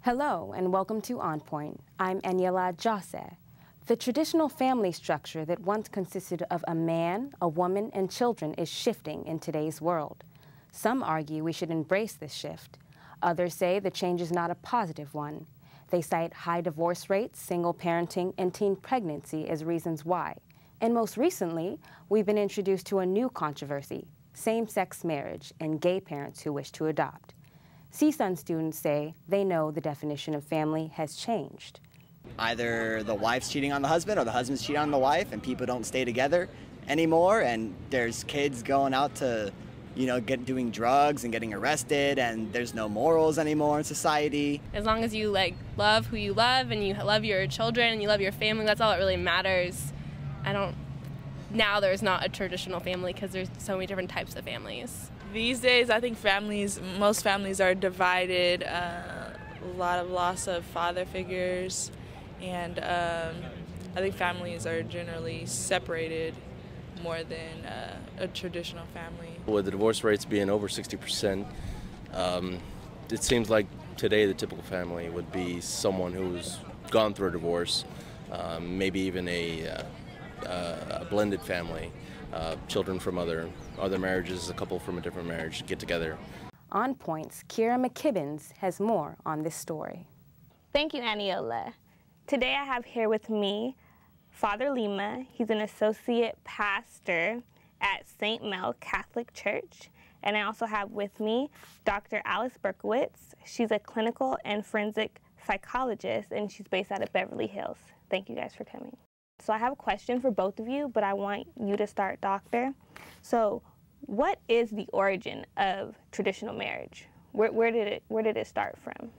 Hello and welcome to On Point. I'm Aniela Jose. The traditional family structure that once consisted of a man, a woman, and children is shifting in today's world. Some argue we should embrace this shift. Others say the change is not a positive one. They cite high divorce rates, single parenting, and teen pregnancy as reasons why. And most recently, we've been introduced to a new controversy, same-sex marriage and gay parents who wish to adopt. CSUN students say they know the definition of family has changed. Either the wife's cheating on the husband or the husband's cheating on the wife and people don't stay together anymore, and there's kids going out to, doing drugs and getting arrested, and there's no morals anymore in society. As long as you love who you love and you love your children and you love your family, that's all that really matters. Now there's not a traditional family because there's so many different types of families. These days, I think most families are divided, a lot of loss of father figures, and I think families are generally separated more than a traditional family. With the divorce rates being over 60%, it seems like today the typical family would be someone who's gone through a divorce, maybe even a blended family. Children from other marriages, a couple from a different marriage get together. On Point's Kira McKibbins has more on this story. Thank you, Aniela. Today I have here with me Father Lima. He's an associate pastor at St. Mel Catholic Church. And I also have with me Dr. Alice Berkowitz. She's a clinical and forensic psychologist, and she's based out of Beverly Hills. Thank you guys for coming. So I have a question for both of you, but I want you to start, Doctor. So what is the origin of traditional marriage? Where did it start from?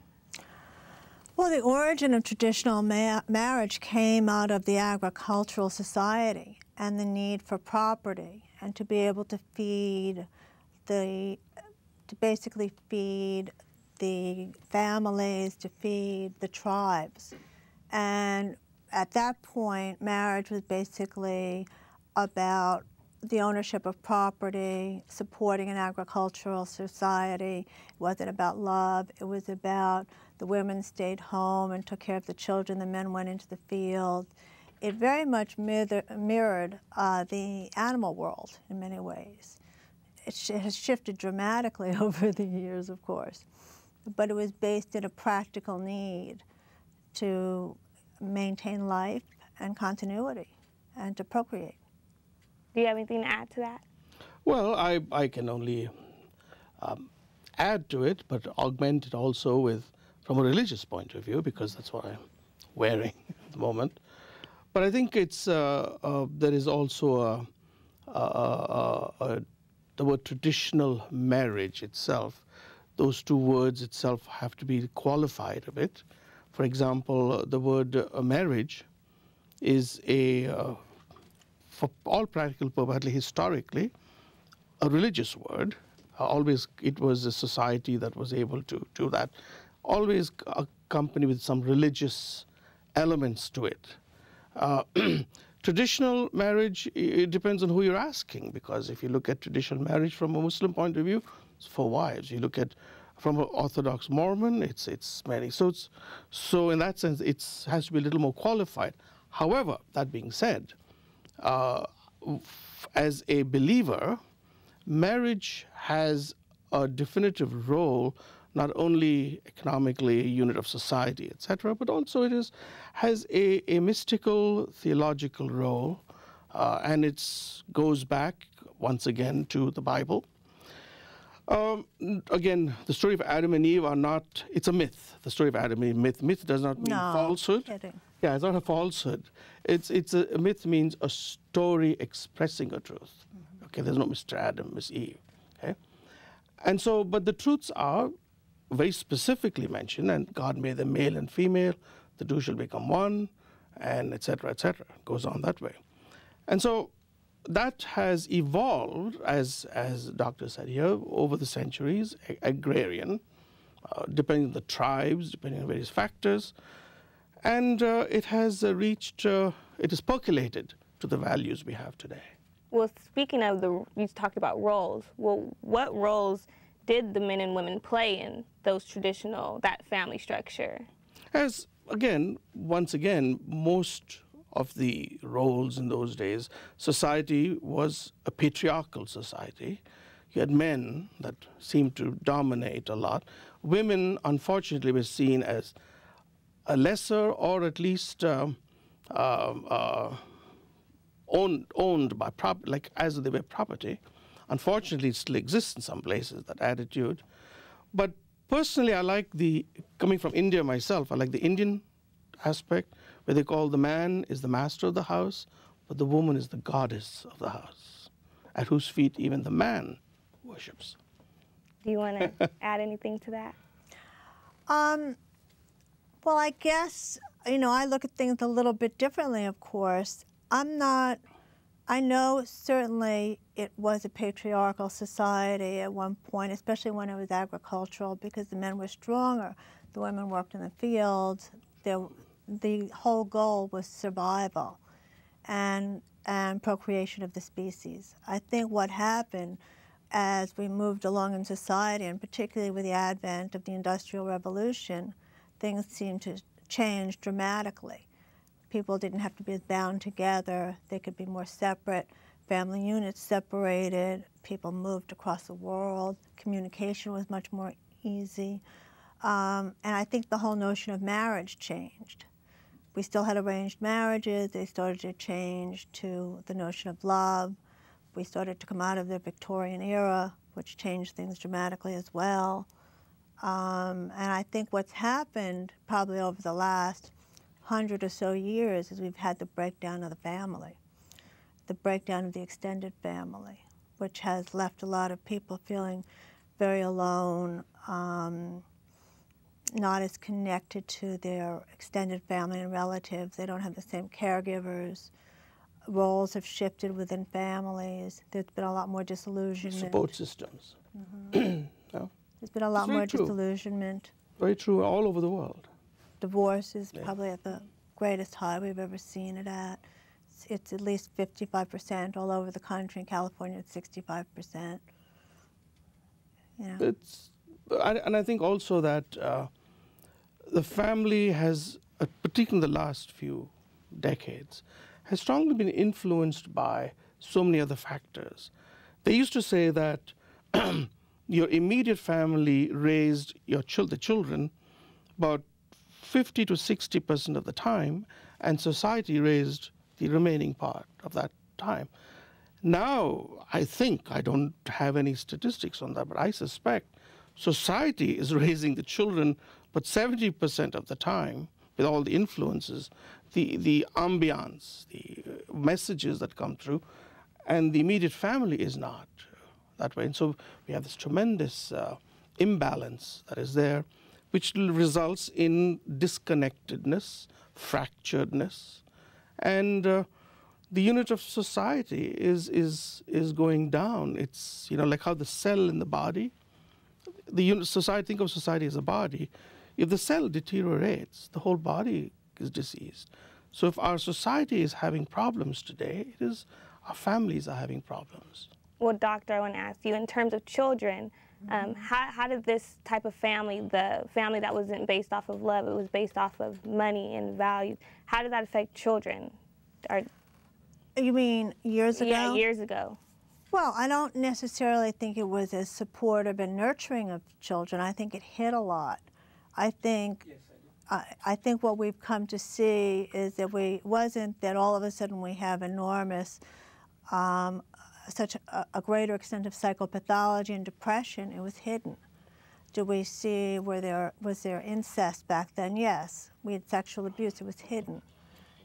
Well, the origin of traditional marriage came out of the agricultural society and the need for property and to be able to basically feed the families, to feed the tribes. And at that point, marriage was basically about the ownership of property, supporting an agricultural society. It wasn't about love. It was about the women stayed home and took care of the children. The men went into the field. It very much mirrored the animal world in many ways. It has shifted dramatically over the years, of course, but it was based in a practical need to maintain life and continuity and to procreate. Do you have anything to add to that? Well, I can only add to it, but augment it also from a religious point of view, because that's what I'm wearing at the moment. But I think it's there is also the word traditional marriage itself. Those two words itself have to be qualified a bit. For example, the word marriage is for all practical purposes, historically, a religious word. Always it was a society that was able to do that. Always accompanied with some religious elements to it. Traditional marriage, it depends on who you're asking, because if you look at traditional marriage from a Muslim point of view, it's for wives. You look at from an Orthodox Mormon, it's many. So in that sense, it has to be a little more qualified. However, that being said, as a believer, marriage has a definitive role, not only economically a unit of society, etc., but also it has a mystical, theological role, and it goes back once again to the Bible. Again, the story of Adam and Eve it's a myth. The story of Adam and Eve, myth. Myth does not mean falsehood. Kidding. Yeah, it's not a falsehood. A myth means a story expressing a truth. Okay, there's no Mr. Adam, Miss Eve. Okay, and so, but the truths are very specifically mentioned, and God made them male and female. The two shall become one, and etc., etc. It goes on that way, and so that has evolved, as the doctor said here, over the centuries, agrarian, depending on the tribes, depending on various factors. And it has it has percolated to the values we have today. Well, speaking of you talked about roles. Well, what roles did the men and women play in those that family structure? As, again, once again, most of the roles in those days, society was a patriarchal society. You had men that seemed to dominate a lot. Women, unfortunately, were seen as a lesser, or at least owned by like as they were property. Unfortunately, it still exists in some places, that attitude. But personally, I like coming from India myself, I like the Indian aspect, where they call the man is the master of the house, but the woman is the goddess of the house, at whose feet even the man worships. Do you want to add anything to that? Well, I guess, I look at things a little bit differently, of course. I know certainly it was a patriarchal society at one point, especially when it was agricultural, because the men were stronger. The women worked in the fields. The whole goal was survival and procreation of the species. I think what happened as we moved along in society, and particularly with the advent of the Industrial Revolution, things seemed to change dramatically. People didn't have to be as bound together. They could be more separate. Family units separated. People moved across the world. Communication was much more easy. And I think the whole notion of marriage changed. We still had arranged marriages. They started to change to the notion of love. We started to come out of the Victorian era, which changed things dramatically as well. And I think what's happened probably over the last 100 or so years is we've had the breakdown of the family, the breakdown of the extended family, which has left a lot of people feeling very alone, not as connected to their extended family and relatives. They don't have the same caregivers. Roles have shifted within families. There's been a lot more disillusionment. Support systems. No? There's been a lot more disillusionment. Very true, all over the world. Divorce is probably at the greatest high we've ever seen it at. It's at least 55% all over the country. In California, it's 65%. And I think also that the family has, particularly in the last few decades, has strongly been influenced by so many other factors. They used to say that your immediate family raised the children about 50 to 60% of the time, and society raised the remaining part of that time. Now, I think, I don't have any statistics on that, but I suspect society is raising the children, but 70% of the time, with all the influences, the ambiance, the messages that come through, and the immediate family is not that way. And so we have this tremendous imbalance that is there, which results in disconnectedness, fracturedness, and the unit of society is going down. It's like how the cell in the body, think of society as a body. If the cell deteriorates, the whole body is diseased. So if our society is having problems today, it is our families are having problems. Well, doctor, I want to ask you, in terms of children, how did this type of family, the family that wasn't based off of love, it was based off of money and values, how did that affect children? You mean years ago? Yeah, years ago. Well, I don't necessarily think it was as supportive and nurturing of children. I think it hit a lot. I think what we've come to see is that wasn't that all of a sudden we have enormous, such a greater extent of psychopathology and depression. It was hidden. Do we see was there incest back then? Yes. We had sexual abuse. It was hidden.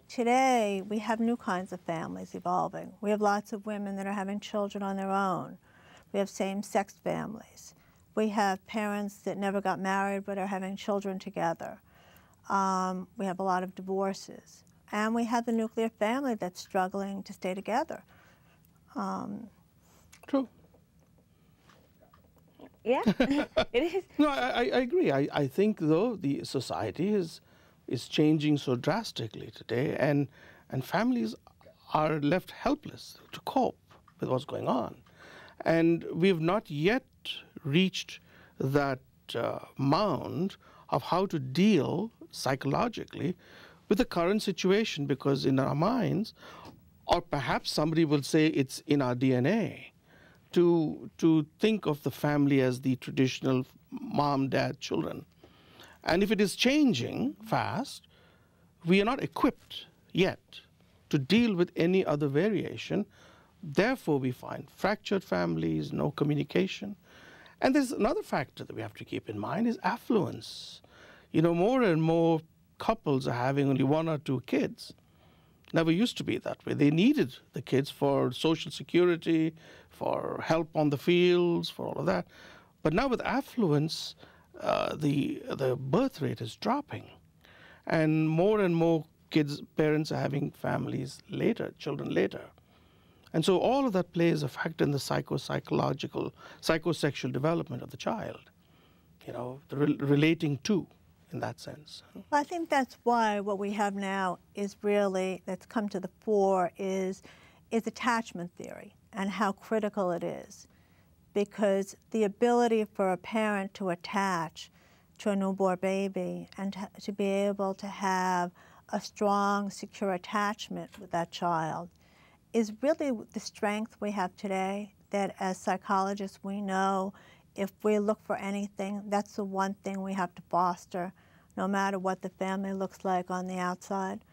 Today, we have new kinds of families evolving. We have lots of women that are having children on their own. We have same-sex families. We have parents that never got married but are having children together. We have a lot of divorces. And we have the nuclear family that's struggling to stay together. True. Yeah, it is. No, I agree. I think, though, the society is changing so drastically today, and families are left helpless to cope with what's going on. And we've not yet reached that mound of how to deal psychologically with the current situation, because in our minds, or perhaps somebody will say it's in our DNA, to think of the family as the traditional mom, dad, children. And if it is changing fast, we are not equipped yet to deal with any other variation. Therefore, we find fractured families, no communication. And there's another factor that we have to keep in mind is affluence. You know, more and more couples are having only 1 or 2 kids. Never used to be that way. They needed the kids for social security, for help on the fields, for all of that. But now with affluence, the birth rate is dropping. And more parents are having families later, children later. And so all of that plays a factor in the psychosexual development of the child, you know, the relating to, in that sense. I think that's why what we have now is really, that's come to the fore, is attachment theory and how critical it is. Because the ability for a parent to attach to a newborn baby and to be able to have a strong, secure attachment with that child is really the strength we have today, that as psychologists we know if we look for anything, that's the one thing we have to foster, no matter what the family looks like on the outside.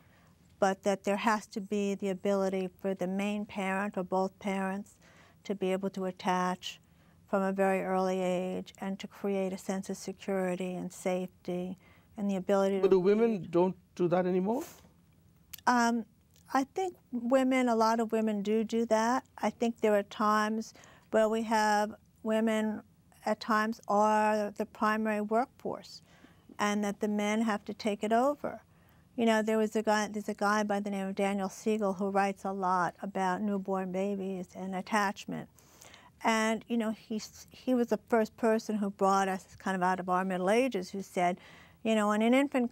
But that there has to be the ability for the main parent or both parents to be able to attach from a very early age and to create a sense of security and safety and the ability to... But do women don't do that anymore? I think a lot of women do that. I think there are times where we have women at times are the primary workforce and that the men have to take it over. You know, there's a guy by the name of Daniel Siegel who writes a lot about newborn babies and attachment. And, you know, he was the first person who brought us kind of out of our Middle Ages, who said, you know, when an infant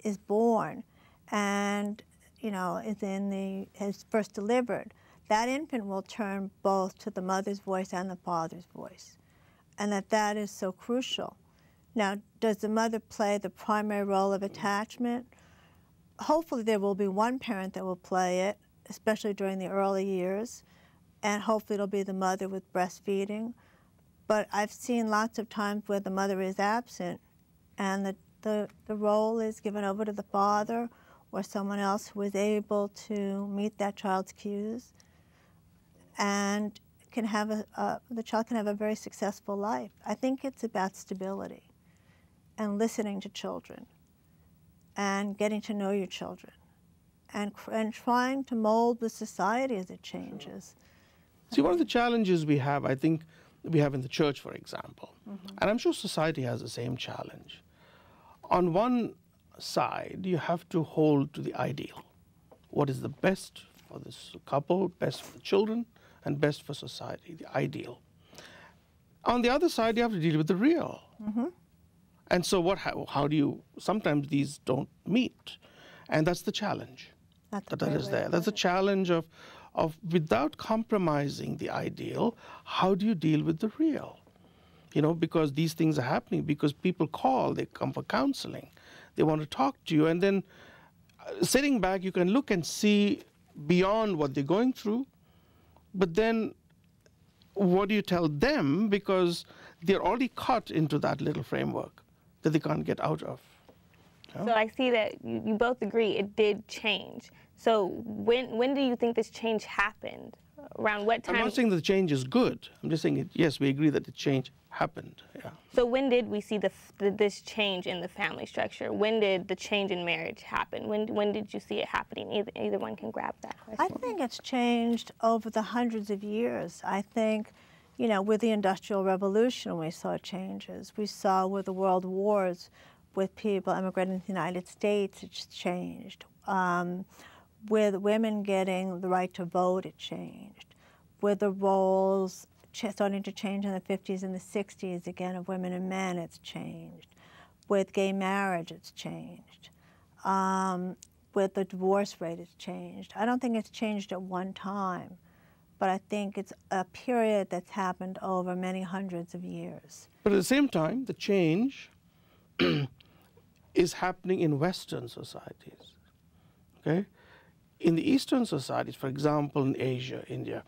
is born and, you know, is first delivered, that infant will turn both to the mother's voice and the father's voice, and that is so crucial. Now, does the mother play the primary role of attachment? Hopefully there will be one parent that will play it, especially during the early years, and hopefully it'll be the mother with breastfeeding. But I've seen lots of times where the mother is absent and the role is given over to the father or someone else who is able to meet that child's cues and the child can have a very successful life. I think it's about stability and listening to children and getting to know your children and trying to mold the society as it changes. See, one of the challenges we have, I think, we have in the church, for example, and I'm sure society has the same challenge. On one side, you have to hold to the ideal. What is the best for this couple, best for the children, and best for society, the ideal. On the other side, you have to deal with the real. And so how do you, sometimes these don't meet. And that's the challenge that is there. That's a challenge of without compromising the ideal, how do you deal with the real? You know, because these things are happening, because people call, they come for counseling, they want to talk to you, and then sitting back, you can look and see beyond what they're going through, but then what do you tell them? Because they're already caught into that little framework that they can't get out of. So I see that you both agree it did change. So when do you think this change happened? Around what time? I'm not saying that the change is good. I'm just saying, yes, we agree that the change happened. Yeah. So when did we see this change in the family structure? When did the change in marriage happen? When did you see it happening? Either one can grab that question. I think it's changed over the hundreds of years. I think, you know, with the Industrial Revolution, we saw changes. We saw with the world wars, with people immigrating to the United States, it's changed. With women getting the right to vote, it changed. With the roles starting to change in the 50s and the 60s, again, of women and men, it's changed. With gay marriage, it's changed. With the divorce rate, it's changed. I don't think it's changed at one time, but I think it's a period that's happened over many hundreds of years. But at the same time, the change is happening in Western societies. Okay? In the Eastern societies, for example, in Asia, India,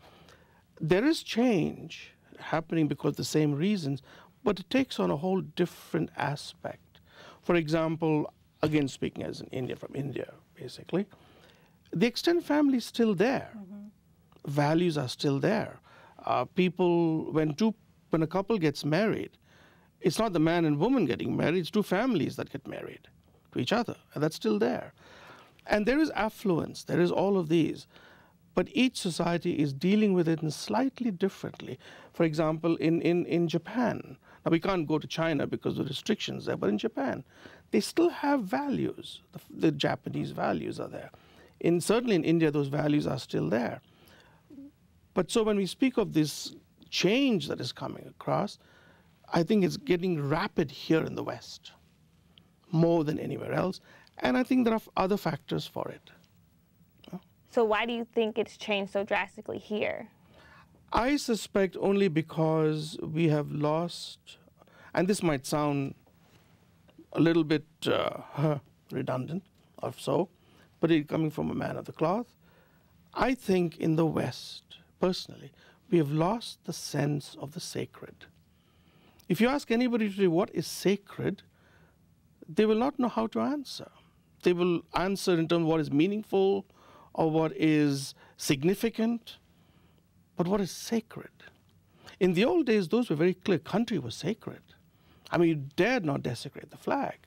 there is change happening because of the same reasons, but it takes on a whole different aspect. For example, again speaking as an Indian, from India, basically, the extended family is still there. Values are still there. People, when a couple gets married, it's not the man and woman getting married, it's two families that get married to each other, and that's still there. And there is affluence, there is all of these, but each society is dealing with it in slightly differently. For example, in Japan, now we can't go to China because of the restrictions there, but in Japan, they still have values. The Japanese values are there. Certainly in India, those values are still there. But so when we speak of this change that is coming across, I think it's getting rapid here in the West, more than anywhere else. And I think there are other factors for it. So why do you think it's changed so drastically here? I suspect only because we have lost, and this might sound a little bit redundant or so, but it coming from a man of the cloth, I think in the West, personally, we have lost the sense of the sacred. If you ask anybody today what is sacred, they will not know how to answer. They will answer in terms of what is meaningful or what is significant, but what is sacred? In the old days, those were very clear. Country was sacred. I mean, you dared not desecrate the flag.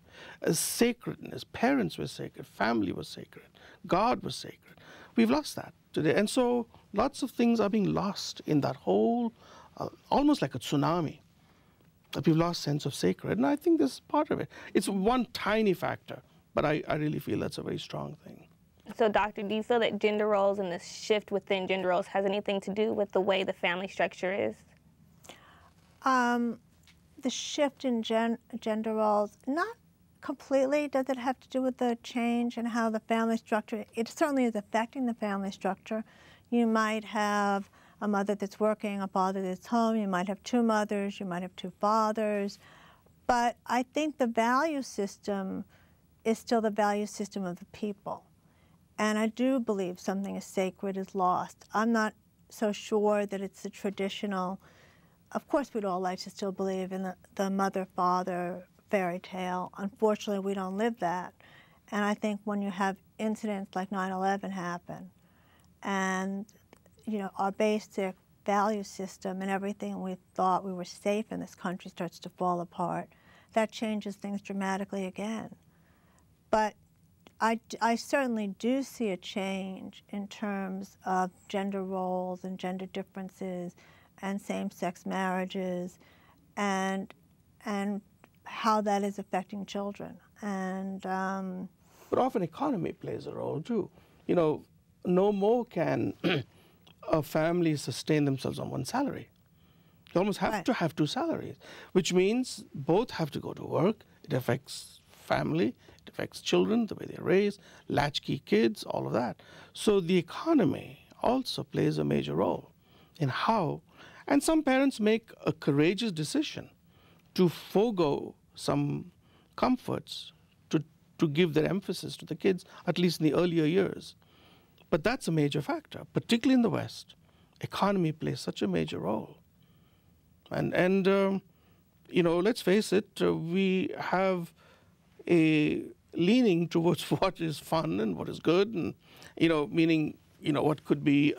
Sacredness, parents were sacred, family was sacred, God was sacred. We've lost that today. And so lots of things are being lost in that whole, almost like a tsunami, that we've lost sense of sacred. And I think this is part of it. It's one tiny factor, but I really feel that's a very strong thing. So, Doctor, do you feel that gender roles and this shift within gender roles has anything to do with the way the family structure is? The shift in gender roles, not completely. Does it have to do with the change in how the family structure? It certainly is affecting the family structure. You might have a mother that's working, a father that's home. You might have two mothers. You might have two fathers. But I think the value system is still the value system of the people. And I do believe something as sacred is lost. I'm not so sure that it's the traditional. Of course, we'd all like to still believe in the mother-father fairy tale. Unfortunately, we don't live that. And I think when you have incidents like 9/11 happen, and our basic value system and everything we thought we were safe in this country starts to fall apart, that changes things dramatically again. But I certainly do see a change in terms of gender roles and gender differences and same-sex marriages and how that is affecting children. And but often economy plays a role too. No more can a family sustain themselves on one salary. You almost have to have two salaries, which means both have to go to work. It affects family, it affects children, the way they're raised, latchkey kids, all of that. So the economy also plays a major role in how, and some parents make a courageous decision to forego some comforts to give their emphasis to the kids, at least in the earlier years. But that's a major factor, particularly in the West. Economy plays such a major role. And let's face it, we have a leaning towards what is fun and what is good, and meaning what could be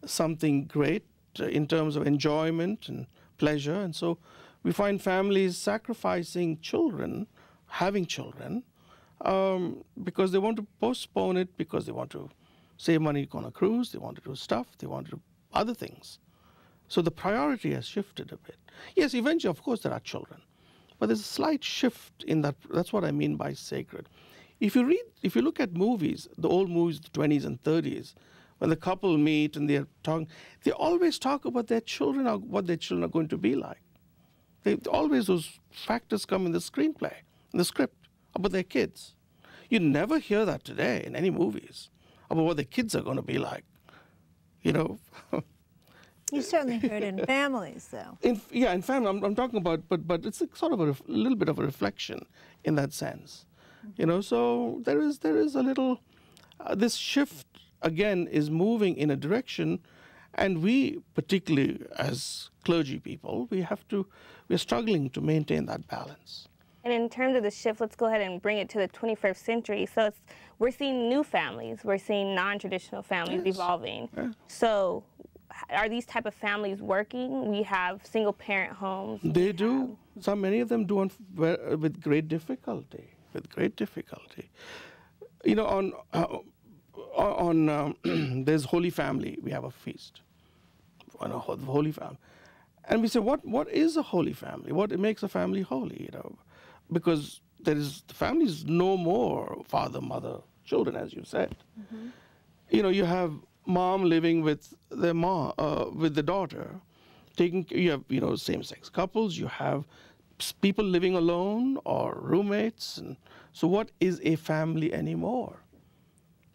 something great in terms of enjoyment and pleasure. And so we find families sacrificing children, having children, because they want to postpone it, because they want to save money on a cruise, they want to do stuff, they want to do other things. So the priority has shifted a bit. Yes, eventually, of course, there are children. But there's a slight shift in that. That's what I mean by sacred. If you look at movies, the old movies, the 20s and 30s, when the couple meet and they're talking, they always talk about their children, or what their children are going to be like. Always those factors come in the screenplay, in the script, about their kids. You never hear that today in any movies, about what their kids are going to be like. you know. You certainly heard it in families, though. In family, I'm talking about, but it's a sort of a little bit of a reflection in that sense, you know. So there is a little, this shift again is moving in a direction, and we, particularly as clergy people, we're struggling to maintain that balance. And in terms of the shift, let's go ahead and bring it to the 21st century. So we're seeing new families, we're seeing non-traditional families evolving. Yeah. So are these type of families working? We have single parent homes. They do. Many of them do with great difficulty. You know, there's Holy Family. We have a feast on a Holy Family, and we say, what is a holy family? What makes a family holy? You know, because the family is no more father, mother, children, as you said. Mm-hmm. You know, you have mom living with their with the daughter, you have, you know, same-sex couples, you have people living alone or roommates, and so what is a family anymore?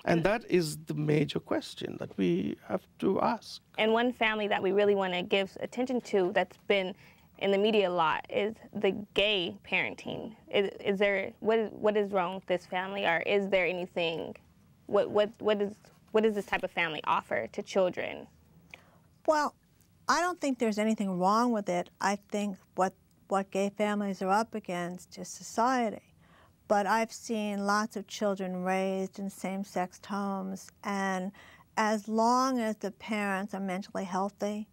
And that is the major question that we have to ask. And one family that we really want to give attention to that's been in the media a lot is the gay parenting. Is there, what is wrong with this family, or is there anything, what does this type of family offer to children? Well, I don't think there's anything wrong with it. I think what gay families are up against is society. But I've seen lots of children raised in same-sex homes, and as long as the parents are mentally healthy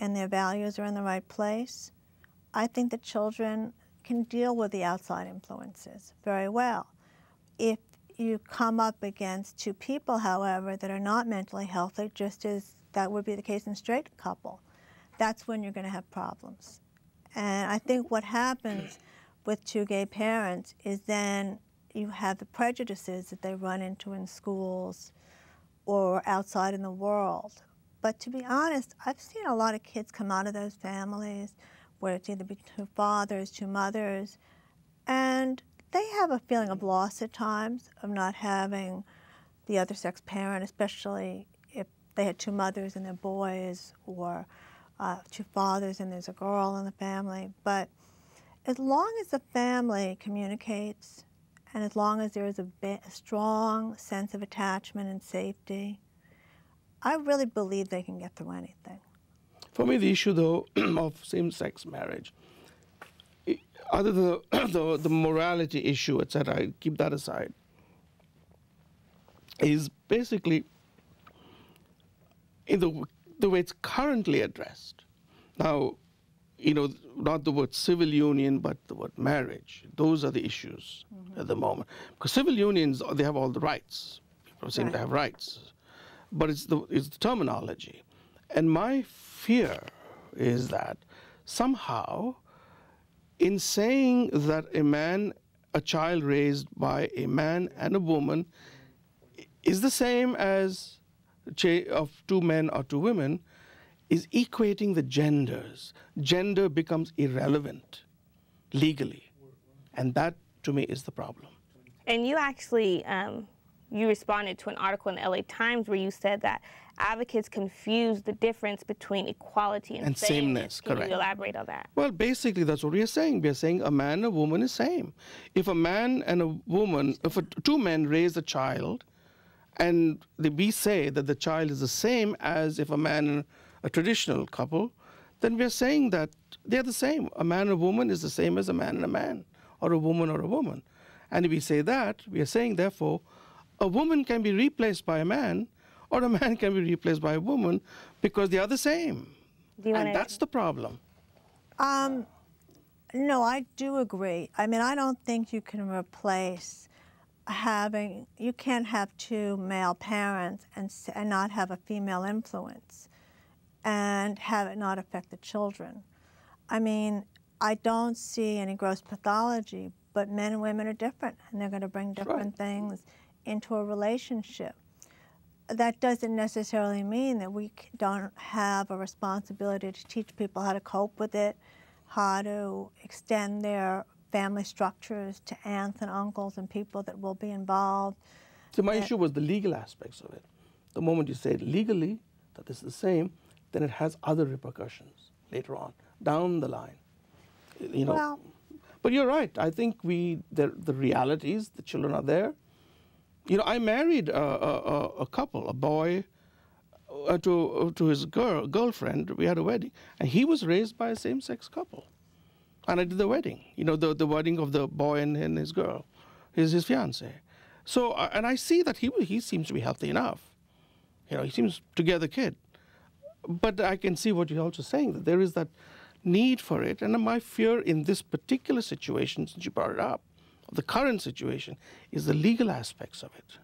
and their values are in the right place, I think the children can deal with the outside influences very well. If you come up against two people, however, that are not mentally healthy, just as that would be the case in a straight couple, that's when you're going to have problems. And I think what happens with two gay parents is then you have the prejudices that they run into in schools or outside in the world. But to be honest, I've seen a lot of kids come out of those families where it's either two fathers, two mothers, and they have a feeling of loss at times of not having the other sex parent, especially if they had two mothers and they're boys, or two fathers and there's a girl in the family. But as long as the family communicates, and as long as there is a strong sense of attachment and safety, I really believe they can get through anything. For me, the issue, though, of same-sex marriage, other than the morality issue, etc., I keep that aside, is basically in the way it's currently addressed. Now, you know, not the word civil union, but the word marriage. Those are the issues at the moment. Because civil unions, they have all the rights. People seem to have rights. But it's the terminology. And my fear is that somehow, in saying that a child raised by a man and a woman is the same as of two men or two women, is equating the genders. Gender becomes irrelevant legally. And that, to me, is the problem. And you actually, you responded to an article in the LA Times where you said that advocates confuse the difference between equality and sameness. Can you elaborate on that? Well, basically, that's what we are saying. We are saying a man and a woman is same. If a man and a woman, if two men raise a child, and we say that the child is the same as if a man and a traditional couple, then we are saying that they're the same. A man and a woman is the same as a man and a man, or a woman or a woman. And if we say that, we are saying, therefore, a woman can be replaced by a man, or a man can be replaced by a woman, because they are the same. And that's the problem. No, I do agree. I mean, I don't think you can replace you can't have two male parents and not have a female influence and have it not affect the children. I mean, I don't see any gross pathology, but men and women are different, and they're going to bring different things into a relationship. That doesn't necessarily mean that we don't have a responsibility to teach people how to cope with it, how to extend their family structures to aunts and uncles and people that will be involved. So my issue was the legal aspects of it. The moment you say it legally, that this is the same, then it has other repercussions later on, down the line. You know. Well, but you're right. I think the realities, the children are there. You know, I married a couple, a boy to his girlfriend. We had a wedding, and he was raised by a same-sex couple. And I did the wedding, you know, the wedding of the boy and his girl, his fiancée. So, and I see that he seems to be healthy enough. You know, he seems to get the kid. But I can see what you're also saying, that there is that need for it. And my fear in this particular situation, since you brought it up, the current situation, is the legal aspects of it.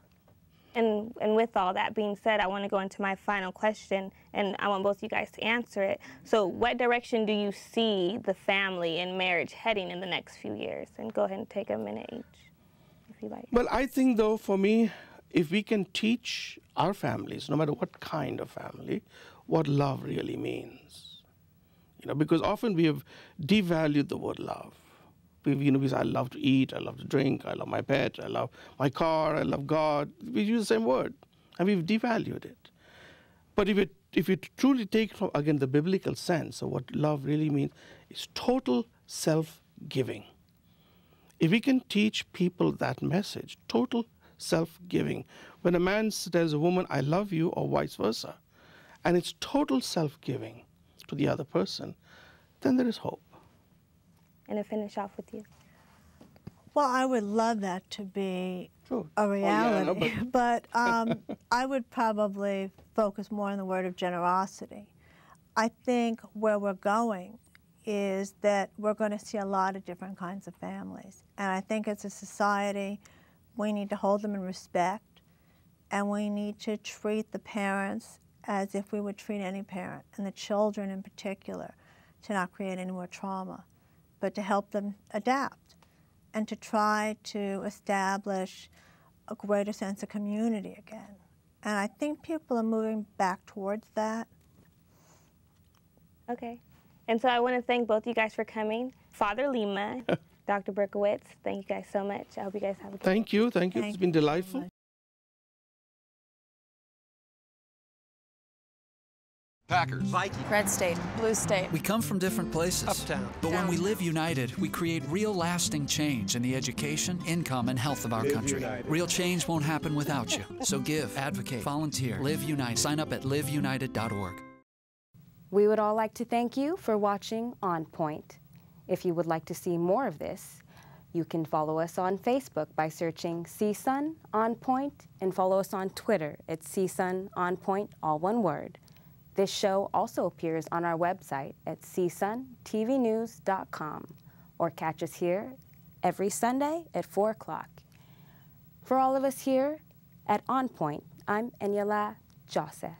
And with all that being said, I want to go into my final question, and I want both of you guys to answer it. So what direction do you see the family and marriage heading in the next few years? And go ahead and take a minute each, if you like. Well, I think, though, for me, if we can teach our families, no matter what kind of family, what love really means. You know, because often we have devalued the word love. We say, I love to eat, I love to drink, I love my pet, I love my car, I love God. We use the same word, and we've devalued it. But if you truly take from, again, the biblical sense of what love really means, it's total self-giving. If we can teach people that message, total self-giving, when a man tells a woman, I love you, or vice versa, and it's total self-giving to the other person, then there is hope. And to finish off with you. Well, I would love that to be Sure. a reality, Oh, yeah, no, but I would probably focus more on the word of generosity. I think where we're going is that we're going to see a lot of different kinds of families. And I think as a society, we need to hold them in respect, and we need to treat the parents as if we would treat any parent, and the children in particular, to not create any more trauma, but to help them adapt and to try to establish a greater sense of community again. And I think people are moving back towards that. Okay. And so I want to thank both you guys for coming. Father Lima, Dr. Berkowitz, thank you guys so much. I hope you guys have a good day. Thank you. It's been delightful. Packers, Vikings, Red State, Blue State. We come from different places. Uptown. But when we live united, we create real lasting change in the education, income, and health of our country. Real change won't happen without you. So give, advocate, volunteer, Live United. Sign up at liveunited.org. We would all like to thank you for watching On Point. If you would like to see more of this, you can follow us on Facebook by searching CSUN On Point, and follow us on Twitter at CSUN On Point, all one word. This show also appears on our website at csuntvnews.com, or catch us here every Sunday at 4 o'clock. For all of us here at On Point, I'm Eniola Jose.